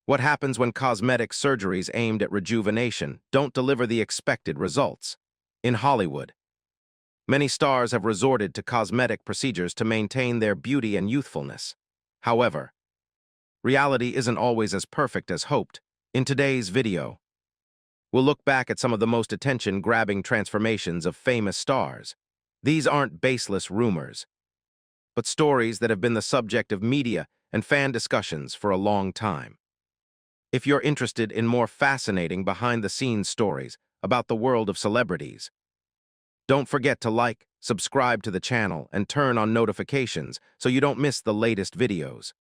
What happens when cosmetic surgeries aimed at rejuvenation don't deliver the expected results? In Hollywood, many stars have resorted to cosmetic procedures to maintain their beauty and youthfulness. However, reality isn't always as perfect as hoped. In today's video, we'll look back at some of the most attention-grabbing transformations of famous stars. These aren't baseless rumors, but stories that have been the subject of media and fan discussions for a long time. If you're interested in more fascinating behind-the-scenes stories about the world of celebrities, don't forget to like, subscribe to the channel, and turn on notifications so you don't miss the latest videos.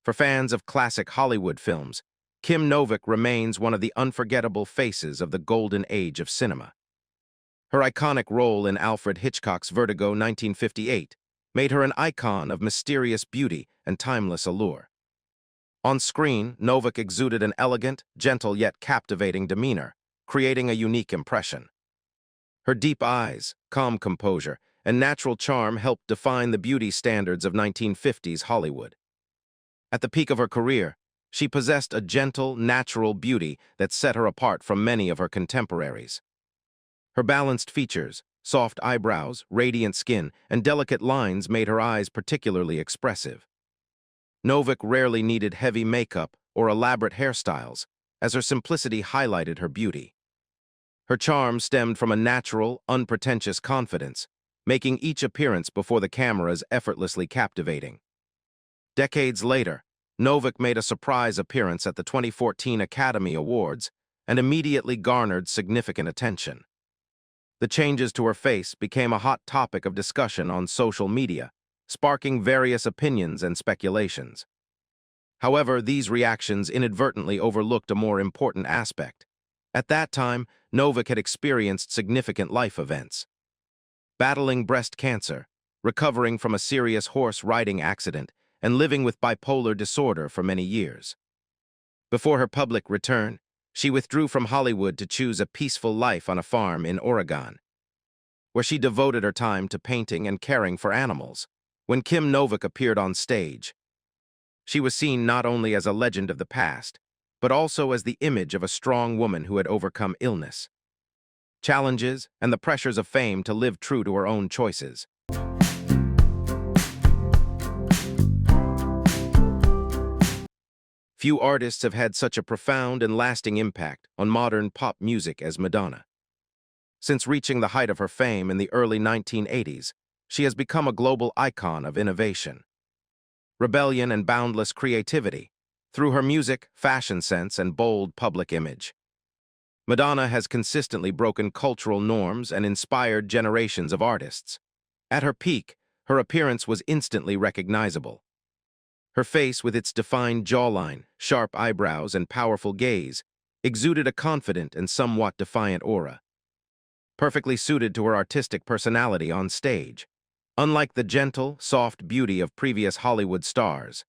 For fans of classic Hollywood films, Kim Novak remains one of the unforgettable faces of the golden age of cinema. Her iconic role in Alfred Hitchcock's Vertigo 1958 made her an icon of mysterious beauty and timeless allure. On screen, Novak exuded an elegant, gentle yet captivating demeanor, creating a unique impression. Her deep eyes, calm composure, and natural charm helped define the beauty standards of 1950s Hollywood. At the peak of her career, she possessed a gentle, natural beauty that set her apart from many of her contemporaries. Her balanced features, soft eyebrows, radiant skin, and delicate lines made her eyes particularly expressive. Novak rarely needed heavy makeup or elaborate hairstyles, as her simplicity highlighted her beauty. Her charm stemmed from a natural, unpretentious confidence, making each appearance before the cameras effortlessly captivating. Decades later, Novak made a surprise appearance at the 2014 Academy Awards and immediately garnered significant attention. The changes to her face became a hot topic of discussion on social media, sparking various opinions and speculations. However, these reactions inadvertently overlooked a more important aspect. At that time, Novak had experienced significant life events. Battling breast cancer, recovering from a serious horse riding accident, and living with bipolar disorder for many years. Before her public return, she withdrew from Hollywood to choose a peaceful life on a farm in Oregon, where she devoted her time to painting and caring for animals. When Kim Novak appeared on stage, she was seen not only as a legend of the past, but also as the image of a strong woman who had overcome illness, challenges, and the pressures of fame to live true to her own choices. Few artists have had such a profound and lasting impact on modern pop music as Madonna. Since reaching the height of her fame in the early 1980s, she has become a global icon of innovation, rebellion, and boundless creativity through her music, fashion sense, and bold public image. Madonna has consistently broken cultural norms and inspired generations of artists. At her peak, her appearance was instantly recognizable. Her face, with its defined jawline, sharp eyebrows, and powerful gaze, exuded a confident and somewhat defiant aura, perfectly suited to her artistic personality on stage. Unlike the gentle, soft beauty of previous Hollywood stars,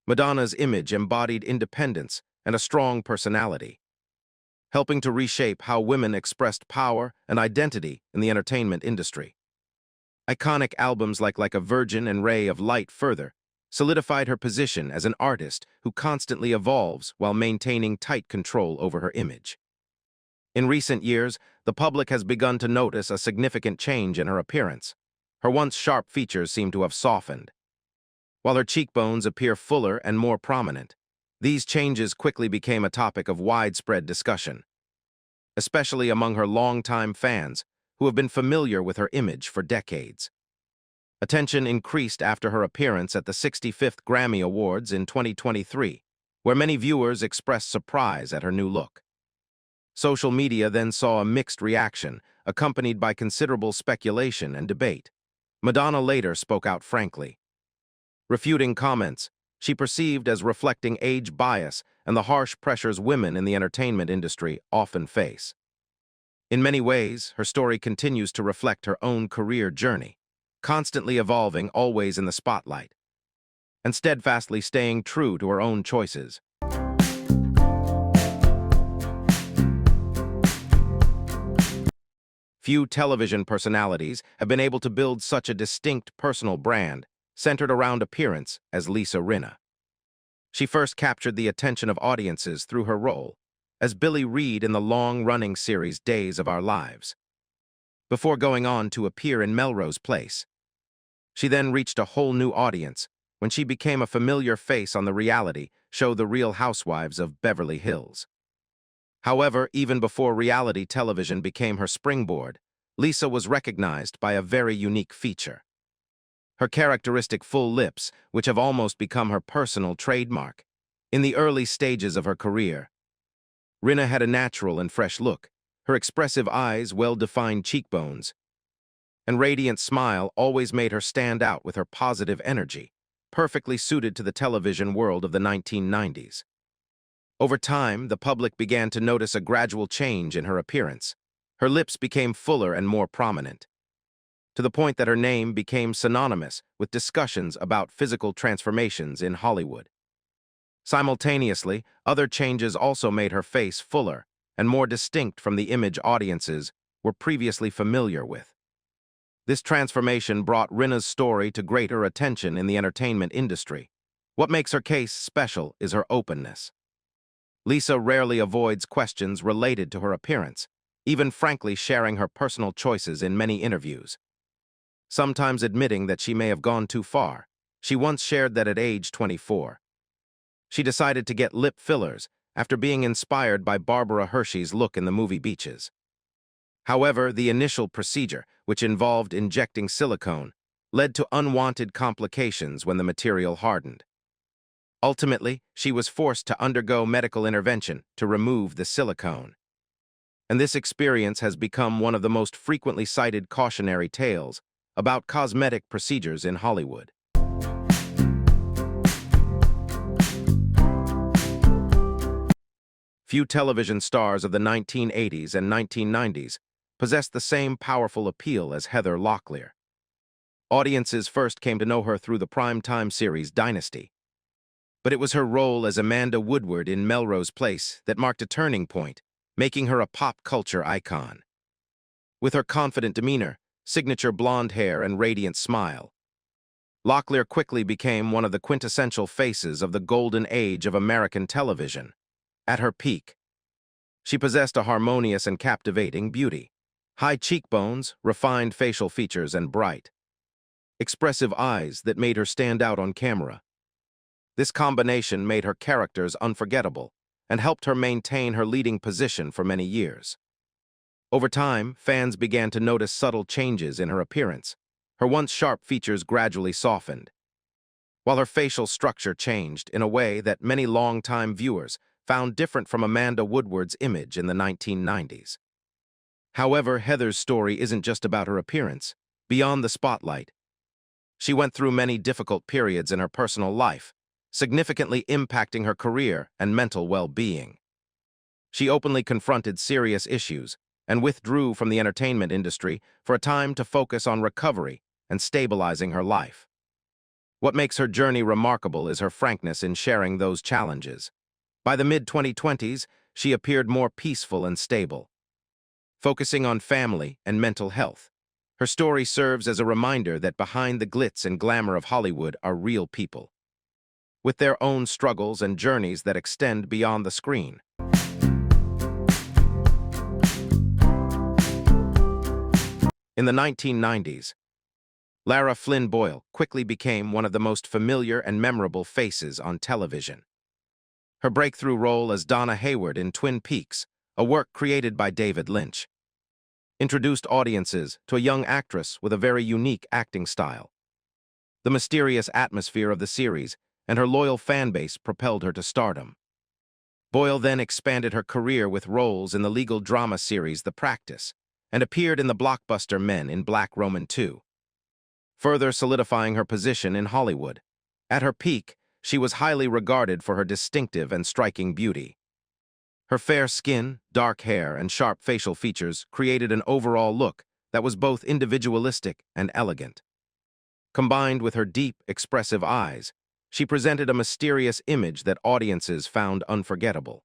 Madonna's image embodied independence and a strong personality, helping to reshape how women expressed power and identity in the entertainment industry. Iconic albums like a Virgin and Ray of Light further solidified her position as an artist who constantly evolves while maintaining tight control over her image. In recent years, the public has begun to notice a significant change in her appearance. Her once sharp features seem to have softened, while her cheekbones appear fuller and more prominent. These changes quickly became a topic of widespread discussion, especially among her longtime fans who have been familiar with her image for decades. Attention increased after her appearance at the 65th Grammy Awards in 2023, where many viewers expressed surprise at her new look. Social media then saw a mixed reaction, accompanied by considerable speculation and debate. Madonna later spoke out frankly, refuting comments she perceived as reflecting age bias and the harsh pressures women in the entertainment industry often face. In many ways, her story continues to reflect her own career journey, constantly evolving, always in the spotlight, and steadfastly staying true to her own choices. Few television personalities have been able to build such a distinct personal brand centered around appearance as Lisa Rinna. She first captured the attention of audiences through her role as Billy Reed in the long-running series Days of Our Lives, before going on to appear in Melrose Place. She then reached a whole new audience when she became a familiar face on the reality show The Real Housewives of Beverly Hills. However, even before reality television became her springboard, Lisa was recognized by a very unique feature: her characteristic full lips, which have almost become her personal trademark. In the early stages of her career, Rinna had a natural and fresh look. Her expressive eyes, well-defined cheekbones, and radiant smile always made her stand out with her positive energy, perfectly suited to the television world of the 1990s. Over time, the public began to notice a gradual change in her appearance. Her lips became fuller and more prominent, to the point that her name became synonymous with discussions about physical transformations in Hollywood. Simultaneously, other changes also made her face fuller and more distinct from the image audiences were previously familiar with. This transformation brought Rinna's story to greater attention in the entertainment industry. What makes her case special is her openness. Lisa rarely avoids questions related to her appearance, even frankly sharing her personal choices in many interviews, sometimes admitting that she may have gone too far. She once shared that at age 24, she decided to get lip fillers after being inspired by Barbara Hershey's look in the movie Beaches. However, the initial procedure, which involved injecting silicone, led to unwanted complications when the material hardened. Ultimately, she was forced to undergo medical intervention to remove the silicone. And this experience has become one of the most frequently cited cautionary tales about cosmetic procedures in Hollywood. Few television stars of the 1980s and 1990s possessed the same powerful appeal as Heather Locklear. Audiences first came to know her through the primetime series Dynasty, but it was her role as Amanda Woodward in Melrose Place that marked a turning point, making her a pop culture icon. With her confident demeanor, signature blonde hair, and radiant smile, Locklear quickly became one of the quintessential faces of the golden age of American television. At her peak, she possessed a harmonious and captivating beauty. High cheekbones, refined facial features, and bright, expressive eyes that made her stand out on camera. This combination made her characters unforgettable and helped her maintain her leading position for many years. Over time, fans began to notice subtle changes in her appearance. Her once sharp features gradually softened, while her facial structure changed in a way that many longtime viewers found different from Amanda Woodward's image in the 1990s. However, Heather's story isn't just about her appearance. Beyond the spotlight, she went through many difficult periods in her personal life, significantly impacting her career and mental well-being. She openly confronted serious issues and withdrew from the entertainment industry for a time to focus on recovery and stabilizing her life. What makes her journey remarkable is her frankness in sharing those challenges. By the mid-2020s, she appeared more peaceful and stable, focusing on family and mental health. Her story serves as a reminder that behind the glitz and glamour of Hollywood are real people, with their own struggles and journeys that extend beyond the screen. In the 1990s, Lara Flynn Boyle quickly became one of the most familiar and memorable faces on television. Her breakthrough role as Donna Hayward in Twin Peaks, a work created by David Lynch, introduced audiences to a young actress with a very unique acting style. The mysterious atmosphere of the series and her loyal fan base propelled her to stardom. Boyle then expanded her career with roles in the legal drama series The Practice and appeared in the blockbuster Men in Black Roman II, further solidifying her position in Hollywood. At her peak, she was highly regarded for her distinctive and striking beauty. Her fair skin, dark hair, and sharp facial features created an overall look that was both individualistic and elegant. Combined with her deep, expressive eyes, she presented a mysterious image that audiences found unforgettable.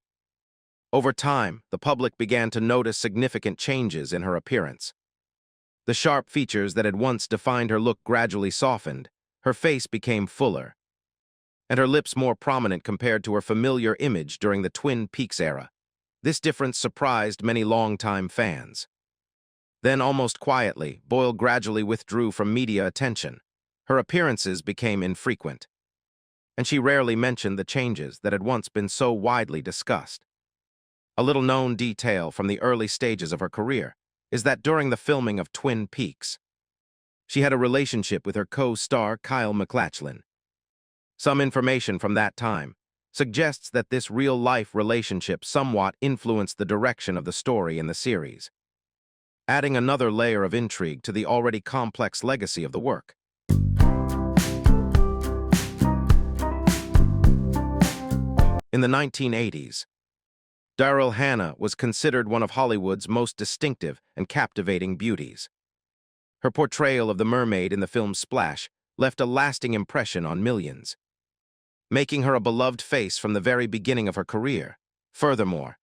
Over time, the public began to notice significant changes in her appearance. The sharp features that had once defined her look gradually softened, Her face became fuller, and her lips more prominent compared to her familiar image during the Twin Peaks era. This difference surprised many longtime fans. Then, almost quietly, Boyle gradually withdrew from media attention. Her appearances became infrequent, and she rarely mentioned the changes that had once been so widely discussed. A little-known detail from the early stages of her career is that during the filming of Twin Peaks, she had a relationship with her co-star Kyle MacLachlan. Some information from that time suggests that this real-life relationship somewhat influenced the direction of the story in the series, adding another layer of intrigue to the already complex legacy of the work. In the 1980s, Daryl Hannah was considered one of Hollywood's most distinctive and captivating beauties. Her portrayal of the mermaid in the film Splash left a lasting impression on millions, making her a beloved face from the very beginning of her career. Furthermore,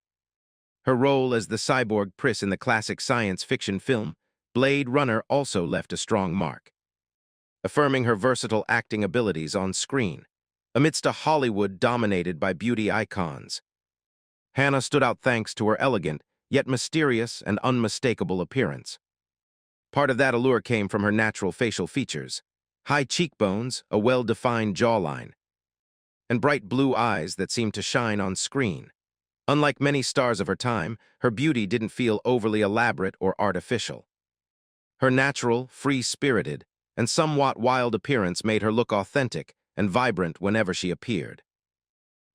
her role as the cyborg Pris in the classic science fiction film Blade Runner also left a strong mark, affirming her versatile acting abilities on screen. Amidst a Hollywood dominated by beauty icons, Hannah stood out thanks to her elegant, yet mysterious and unmistakable appearance. Part of that allure came from her natural facial features: high cheekbones, a well-defined jawline, and bright blue eyes that seemed to shine on screen. Unlike many stars of her time, her beauty didn't feel overly elaborate or artificial. Her natural, free-spirited, and somewhat wild appearance made her look authentic and vibrant whenever she appeared.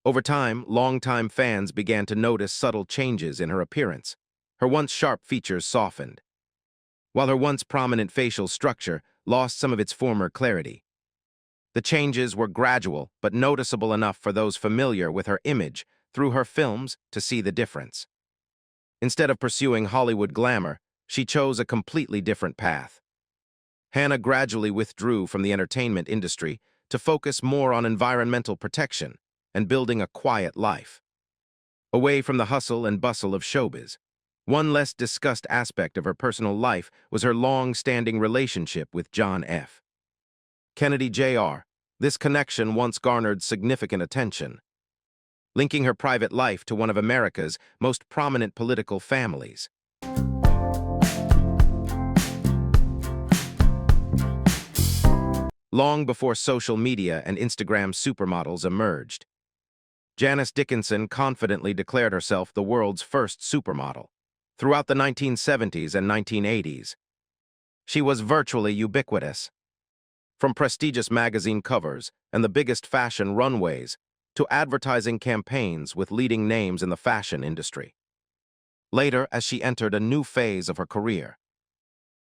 Over time, longtime fans began to notice subtle changes in her appearance. Her once sharp features softened, while her once prominent facial structure lost some of its former clarity. The changes were gradual but noticeable enough for those familiar with her image through her films to see the difference. Instead of pursuing Hollywood glamour, she chose a completely different path. Hannah gradually withdrew from the entertainment industry to focus more on environmental protection and building a quiet life, away from the hustle and bustle of showbiz. One less discussed aspect of her personal life was her long-standing relationship with John F. Kennedy Jr. This connection once garnered significant attention, linking her private life to one of America's most prominent political families. Long before social media and Instagram supermodels emerged, Janice Dickinson confidently declared herself the world's first supermodel. Throughout the 1970s and 1980s, she was virtually ubiquitous. From prestigious magazine covers and the biggest fashion runways to advertising campaigns with leading names in the fashion industry. Later, as she entered a new phase of her career,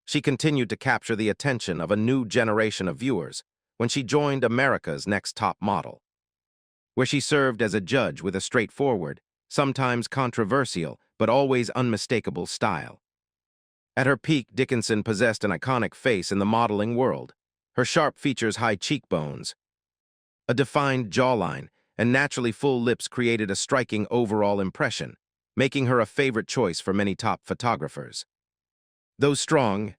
she continued to capture the attention of a new generation of viewers when she joined America's Next Top Model, where she served as a judge with a straightforward, sometimes controversial, but always unmistakable style. At her peak, Dickinson possessed an iconic face in the modeling world. Her sharp features, high cheekbones, a defined jawline, and naturally full lips created a striking overall impression, making her a favorite choice for many top photographers. Those strong,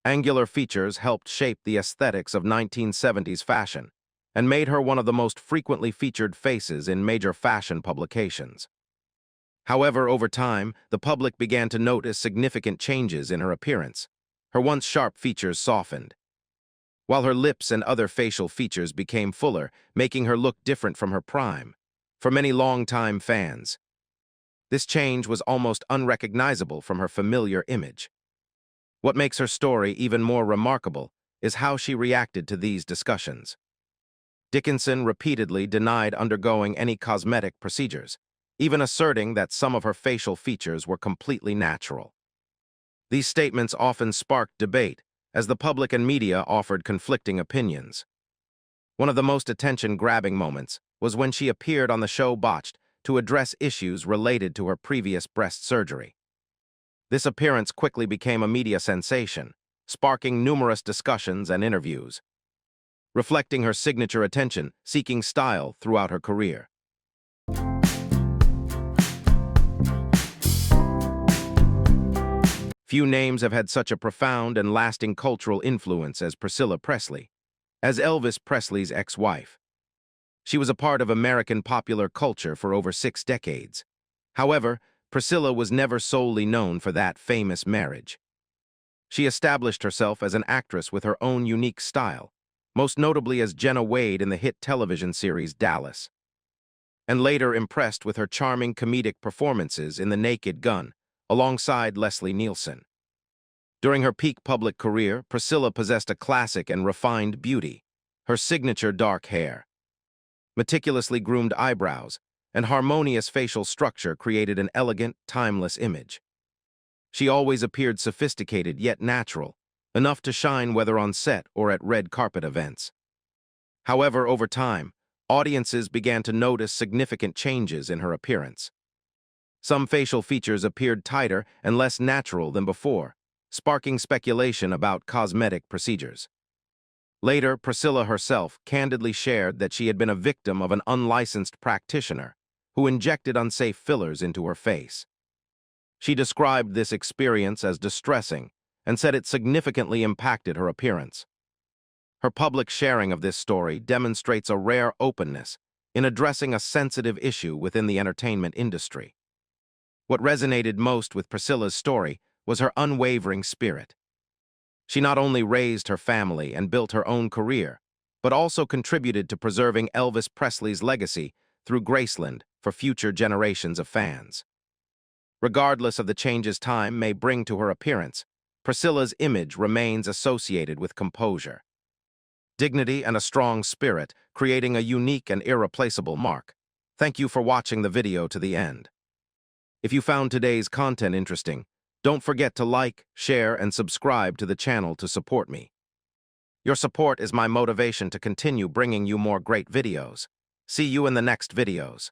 angular features helped shape the aesthetics of 1970s fashion and made her one of the most frequently featured faces in major fashion publications. However, over time, the public began to notice significant changes in her appearance. Her once sharp features softened, while her lips and other facial features became fuller, making her look different from her prime. For many longtime fans, this change was almost unrecognizable from her familiar image. What makes her story even more remarkable is how she reacted to these discussions. Dickinson repeatedly denied undergoing any cosmetic procedures, even asserting that some of her facial features were completely natural. These statements often sparked debate, as the public and media offered conflicting opinions. One of the most attention-grabbing moments was when she appeared on the show Botched to address issues related to her previous breast surgery. This appearance quickly became a media sensation, sparking numerous discussions and interviews, reflecting her signature attention-seeking style throughout her career. Few names have had such a profound and lasting cultural influence as Priscilla Presley. as Elvis Presley's ex-wife. She was a part of American popular culture for over 6 decades. However, Priscilla was never solely known for that famous marriage. She established herself as an actress with her own unique style, most notably as Jenna Wade in the hit television series Dallas, and later impressed with her charming comedic performances in The Naked Gun, alongside Leslie Nielsen. During her peak public career, Priscilla possessed a classic and refined beauty, her signature dark hair. Meticulously groomed eyebrows and harmonious facial structure created an elegant, timeless image. She always appeared sophisticated yet natural, enough to shine whether on set or at red carpet events. However, over time, audiences began to notice significant changes in her appearance. Some facial features appeared tighter and less natural than before, sparking speculation about cosmetic procedures. Later, Priscilla herself candidly shared that she had been a victim of an unlicensed practitioner who injected unsafe fillers into her face. She described this experience as distressing and said it significantly impacted her appearance. Her public sharing of this story demonstrates a rare openness in addressing a sensitive issue within the entertainment industry. What resonated most with Priscilla's story was her unwavering spirit. She not only raised her family and built her own career, but also contributed to preserving Elvis Presley's legacy through Graceland for future generations of fans. Regardless of the changes time may bring to her appearance, Priscilla's image remains associated with composure, dignity, and a strong spirit, creating a unique and irreplaceable mark. Thank you for watching the video to the end. If you found today's content interesting, don't forget to like, share, and subscribe to the channel to support me. Your support is my motivation to continue bringing you more great videos. See you in the next videos.